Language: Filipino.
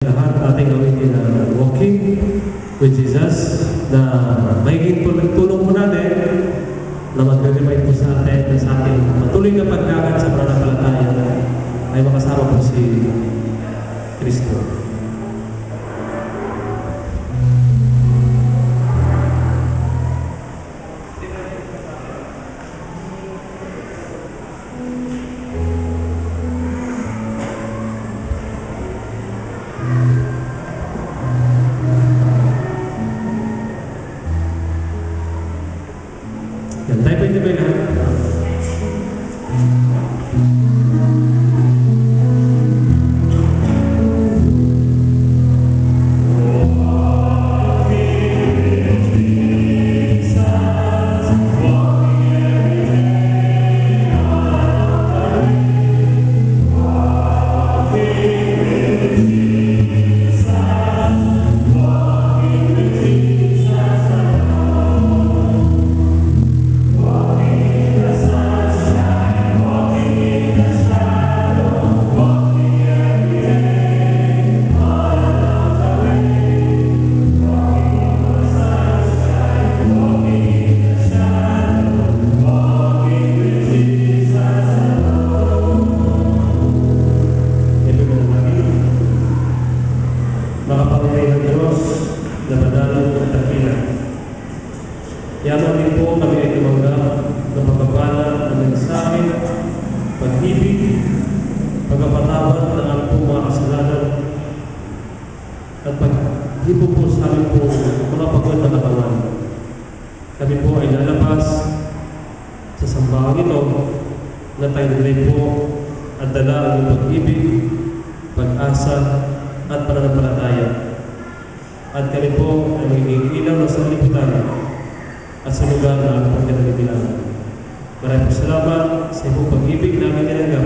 Lahat ating gawin na walking with Jesus na mahigit po nagtulong po natin na mag-remind po sa atin na sa ating patuloy na pagkakan sa pananampalataya ay makasama po si Kristo. Yan, tayo pwede ba lahat? Yaman din po kami ay tumanggap ng pagpapala ng mensahe, pag-ibig, pagkapatawad ng ang po mga kasalanan, at pag-hipo po sa amin po mga pagod na katawan. Kami po ay lalabas sa sambahan ito na tayo nilay po at dala ang pag-ibig, pag-asa, at pananampalataya. At kami po ay magiging ilaw sa lipunan at sa lugar na ang pagkakalibilan. Maraming salamat sa iyong pag-ibig namin nilagaw